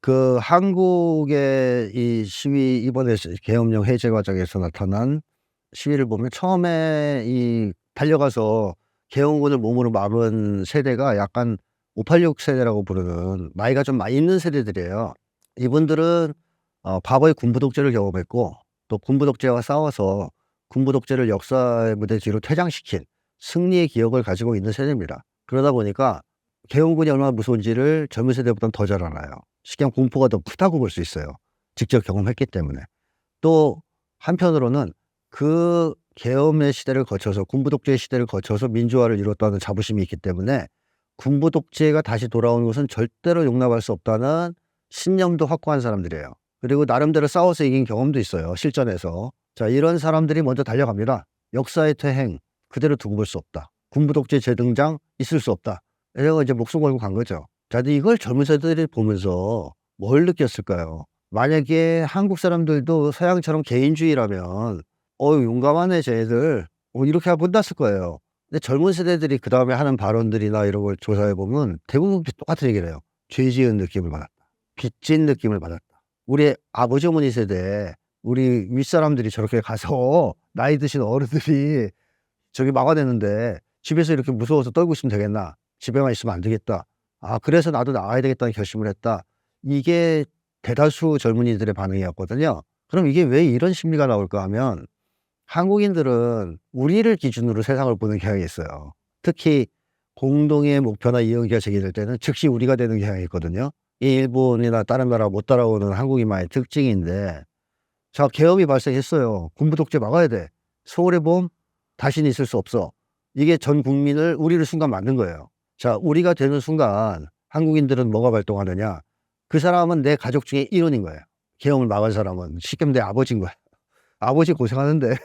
그 한국의 이 시위 이번에 계엄령 해제 과정에서 나타난 시위를 보면 처음에 이 달려가서 계엄군을 몸으로 막은 세대가 약간 586 세대라고 부르는 나이가 좀 많이 있는 세대들이에요. 이분들은 과거에 군부 독재를 경험했고 또 군부 독재와 싸워서 군부 독재를 역사의 무대 뒤로 퇴장시킨 승리의 기억을 가지고 있는 세대입니다. 그러다 보니까 계엄군이 얼마나 무서운지를 젊은 세대보다는 더 잘 알아요. 쉽게 공포가 더 크다고 볼 수 있어요, 직접 경험했기 때문에. 또 한편으로는 그 계엄의 시대를 거쳐서 군부 독재의 시대를 거쳐서 민주화를 이뤘다는 자부심이 있기 때문에 군부 독재가 다시 돌아오는 것은 절대로 용납할 수 없다는 신념도 확고한 사람들이에요. 그리고 나름대로 싸워서 이긴 경험도 있어요, 실전에서. 자, 이런 사람들이 먼저 달려갑니다. 역사의 퇴행 그대로 두고 볼 수 없다. 군부 독재 재등장 있을 수 없다. 이래서 이제 목숨 걸고 간 거죠. 자, 근데 이걸 젊은 세대들이 보면서 뭘 느꼈을까요? 만약에 한국 사람들도 서양처럼 개인주의라면 용감하네 쟤네들, 이렇게 하고 끝났을 거예요. 근데 젊은 세대들이 그다음에 하는 발언들이나 이런 걸 조사해 보면 대부분 똑같은 얘기를 해요. 죄 지은 느낌을 받았다. 빚진 느낌을 받았다. 우리 아버지 어머니 세대, 우리 윗사람들이 저렇게 가서 나이 드신 어른들이 저기 막아내는데 집에서 이렇게 무서워서 떨고 있으면 되겠나? 집에만 있으면 안 되겠다. 그래서 나도 나가야 되겠다는 결심을 했다. 이게 대다수 젊은이들의 반응이었거든요. 그럼 이게 왜 이런 심리가 나올까 하면 한국인들은 우리를 기준으로 세상을 보는 경향이 있어요. 특히 공동의 목표나 이야기가 제기될 때는 즉시 우리가 되는 경향이 있거든요. 이 일본이나 다른 나라 못 따라오는 한국인만의 특징인데, 자, 계엄이 발생했어요. 군부 독재 막아야 돼. 서울의 봄 다시는 있을 수 없어. 이게 전 국민을, 우리를 순간 만든 거예요. 자, 우리가 되는 순간 한국인들은 뭐가 발동하느냐? 그 사람은 내 가족 중에 일원인 거예요. 계엄을 막은 사람은 쉽게 내 아버지인 거야. 아버지 고생하는데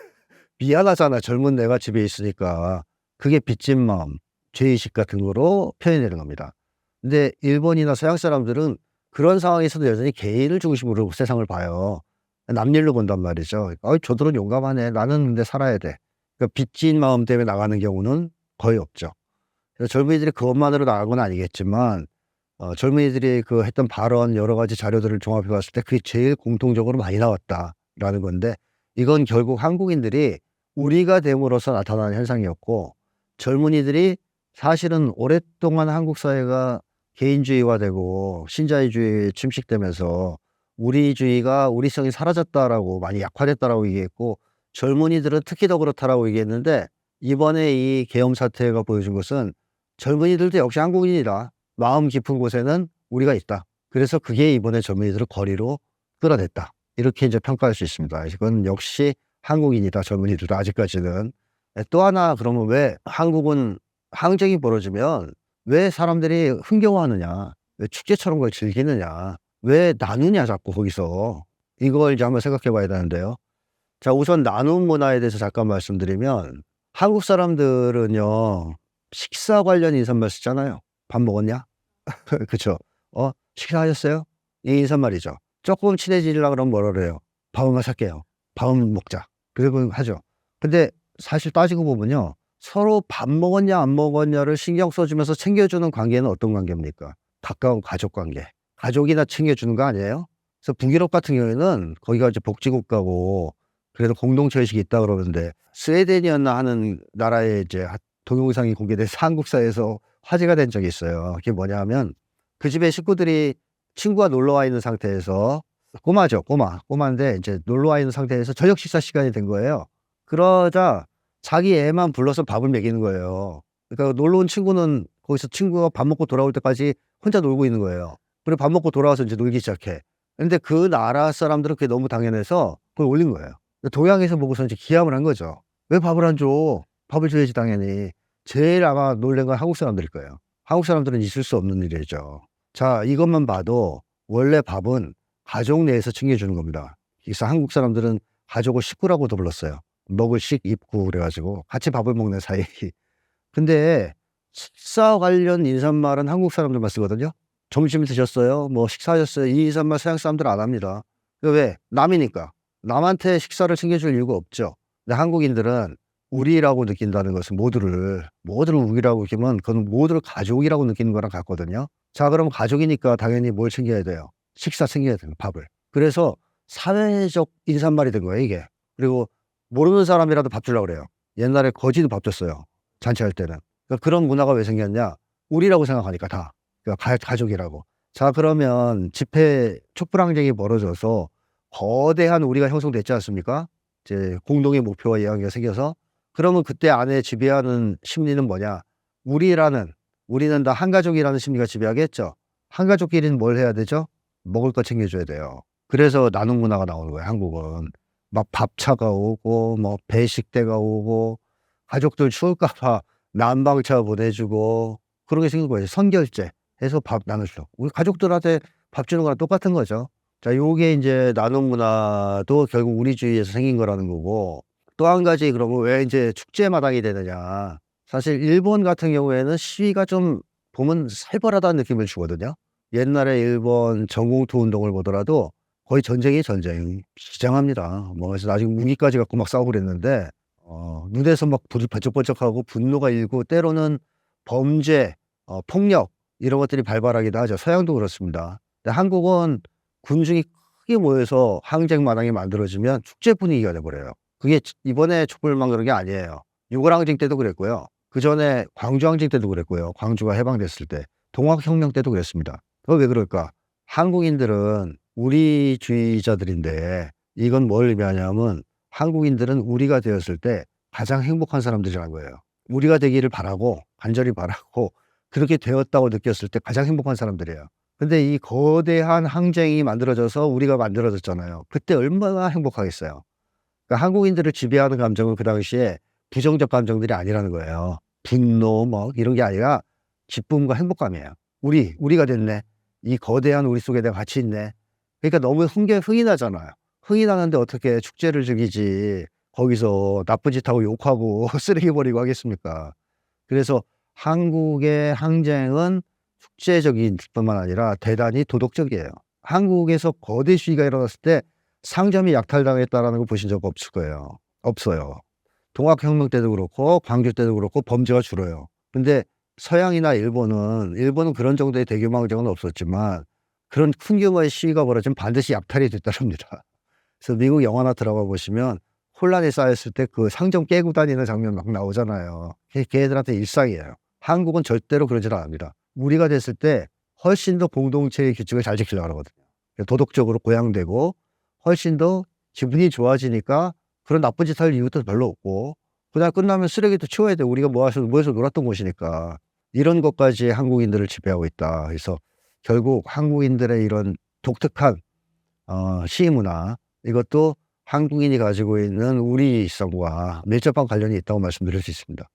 미안하잖아, 젊은 내가 집에 있으니까. 그게 빚진 마음, 죄의식 같은 거로 표현되는 겁니다. 근데 일본이나 서양 사람들은 그런 상황에서도 여전히 개인을 중심으로 세상을 봐요. 남일로 본단 말이죠. 저들은 용감하네. 나는 근데 살아야 돼. 그러니까 빚진 마음 때문에 나가는 경우는 거의 없죠. 그래서 젊은이들이 그것만으로 나간 건 아니겠지만 젊은이들이 그 했던 발언 여러 가지 자료들을 종합해 봤을 때 그게 제일 공통적으로 많이 나왔다라는 건데, 이건 결국 한국인들이 우리가 됨으로써 나타나는 현상이었고, 젊은이들이 사실은 오랫동안 한국 사회가 개인주의화되고 신자유주의에 침식되면서 우리주의가 우리성이 사라졌다라고, 많이 약화됐다라고 얘기했고, 젊은이들은 특히 더 그렇다라고 얘기했는데, 이번에 이 계엄 사태가 보여준 것은 젊은이들도 역시 한국인이다. 마음 깊은 곳에는 우리가 있다. 그래서 그게 이번에 젊은이들을 거리로 끌어냈다. 이렇게 이제 평가할 수 있습니다. 이건 역시 한국인이다, 젊은이들도 아직까지는. 또 하나, 그러면 왜 한국은 항쟁이 벌어지면 왜 사람들이 흥겨워하느냐? 왜 축제처럼 그걸 즐기느냐? 왜 나누냐, 자꾸 거기서. 이걸 이제 한번 생각해 봐야 되는데요. 자, 우선 나눔 문화에 대해서 잠깐 말씀드리면, 한국 사람들은요, 식사 관련 인사말 쓰잖아요. 밥 먹었냐? 그쵸? 식사하셨어요? 이 인사말이죠. 조금 친해지려고 그러면 뭐라 그래요? 밥은 살게요. 밥은 먹자. 그리고 하죠. 근데 사실 따지고 보면요, 서로 밥 먹었냐 안 먹었냐를 신경 써주면서 챙겨주는 관계는 어떤 관계입니까? 가까운 가족 관계. 가족이나 챙겨주는 거 아니에요? 그래서 북유럽 같은 경우에는 거기가 이제 복지국가고 그래도 공동체 의식이 있다 그러는데, 스웨덴이었나 하는 나라의 이제 동영상이 공개돼서 한국사에서 화제가 된 적이 있어요. 그게 뭐냐 하면, 그 집에 식구들이, 친구가 놀러 와 있는 상태에서, 꼬마죠, 꼬마인데 이제 놀러 와 있는 상태에서 저녁 식사 시간이 된 거예요. 그러자 자기 애만 불러서 밥을 먹이는 거예요. 그러니까 놀러 온 친구는 거기서 친구가 밥 먹고 돌아올 때까지 혼자 놀고 있는 거예요. 그리고 밥 먹고 돌아와서 이제 놀기 시작해. 근데 그 나라 사람들은 그게 너무 당연해서 그걸 올린 거예요. 동양에서 보고서 이제 기함을 한 거죠. 왜 밥을 안 줘? 밥을 줘야지 당연히. 제일 아마 놀란 건 한국 사람들일 거예요. 한국 사람들은 있을 수 없는 일이죠. 자, 이것만 봐도 원래 밥은 가족 내에서 챙겨주는 겁니다. 그래서 한국 사람들은 가족을 식구라고도 불렀어요. 먹을 식, 입구 그래가지고 같이 밥을 먹는 사이. 근데 식사 관련 인사말은 한국 사람들만 쓰거든요. 점심 드셨어요? 뭐 식사하셨어요? 이 인사말 서양 사람들은 안 합니다. 왜? 남이니까. 남한테 식사를 챙겨줄 이유가 없죠. 근데 한국인들은 우리라고 느낀다는 것은 모두를 우리라고 느끼면 그건 모두를 가족이라고 느끼는 거랑 같거든요. 자, 그럼 가족이니까 당연히 뭘 챙겨야 돼요? 식사 챙겨야 되는 밥을. 그래서 사회적 인사말이 된 거예요 이게. 그리고 모르는 사람이라도 밥 주려고 그래요. 옛날에 거지도 밥 줬어요 잔치할 때는. 그러니까 그런 문화가 왜 생겼냐, 우리라고 생각하니까 다. 그러니까 가족이라고. 자 그러면 집회 촛불항쟁이 벌어져서 거대한 우리가 형성됐지 않습니까? 이제 공동의 목표와 이야기가 생겨서, 그러면 그때 안에 지배하는 심리는 뭐냐, 우리는 다 한 가족이라는 심리가 지배하겠죠. 한 가족끼리는 뭘 해야 되죠? 먹을 거 챙겨줘야 돼요. 그래서 나눔 문화가 나오는 거예요 한국은. 막 밥차가 오고 뭐 배식대가 오고 가족들 추울까 봐 난방차 보내주고 그런 게 생긴 거예요. 선결제 해서 밥 나눠주고 우리 가족들한테 밥 주는 거랑 똑같은 거죠. 자 요게 인제 나눔 문화도 결국 우리주의에서 생긴 거라는 거고, 또 한 가지 그러면 왜 인제 축제 마당이 되느냐. 사실 일본 같은 경우에는 시위가 좀 보면 살벌하다는 느낌을 주거든요. 옛날에 일본 전공투 운동을 보더라도 거의 전쟁이에요 전쟁. 비장합니다. 뭐 그래서 나중에 무기까지 갖고 막 싸우고 그랬는데 눈에서 막 불이 번쩍번쩍하고 분노가 일고 때로는 범죄, 폭력 이런 것들이 발발하기도 하죠. 서양도 그렇습니다. 근데 한국은 군중이 크게 모여서 항쟁 마당이 만들어지면 축제 분위기가 돼 버려요. 그게 이번에 촛불만 그런 게 아니에요. 6월 항쟁 때도 그랬고요. 그전에 광주 항쟁 때도 그랬고요. 광주가 해방됐을 때. 동학혁명 때도 그랬습니다. 그거 왜 그럴까? 한국인들은 우리주의자들인데 이건 뭘 의미하냐면 한국인들은 우리가 되었을 때 가장 행복한 사람들이라는 거예요. 우리가 되기를 바라고 간절히 바라고 그렇게 되었다고 느꼈을 때 가장 행복한 사람들이에요. 근데 이 거대한 항쟁이 만들어져서 우리가 만들어졌잖아요. 그때 얼마나 행복하겠어요. 그러니까 한국인들을 지배하는 감정은 그 당시에 부정적 감정들이 아니라는 거예요. 분노 뭐 이런 게 아니라 기쁨과 행복감이에요. 우리가 됐네. 이 거대한 우리 속에 내가 같이 있네. 그러니까 너무 흥이 나잖아요. 흥이 나는데 어떻게 축제를 즐기지 거기서 나쁜 짓 하고 욕하고 쓰레기 버리고 하겠습니까? 그래서 한국의 항쟁은 축제적인 뿐만 아니라 대단히 도덕적이에요. 한국에서 거대 시위가 일어났을 때 상점이 약탈당했다라는 거 보신 적 없을 거예요. 없어요. 동학혁명 때도 그렇고 광주 때도 그렇고 범죄가 줄어요. 근데 서양이나 일본은 그런 정도의 대규모 항쟁은 없었지만 그런 큰 규모의 시위가 벌어지면 반드시 약탈이 뒤따릅니다. 그래서 미국 영화나 드라마 보시면 혼란이 쌓였을 때 그 상점 깨고 다니는 장면 막 나오잖아요. 그게 걔네들한테 일상이에요. 한국은 절대로 그러질 않습니다. 우리가 됐을 때 훨씬 더 공동체의 규칙을 잘 지키려고 하거든요. 도덕적으로 고양되고 훨씬 더 기분이 좋아지니까 그런 나쁜 짓 할 이유도 별로 없고 그냥 끝나면 쓰레기도 치워야 돼. 우리가 모여서 놀았던 곳이니까. 이런 것까지 한국인들을 지배하고 있다. 그래서 결국 한국인들의 이런 독특한 시위 문화, 이것도 한국인이 가지고 있는 우리 일상과 밀접한 관련이 있다고 말씀드릴 수 있습니다.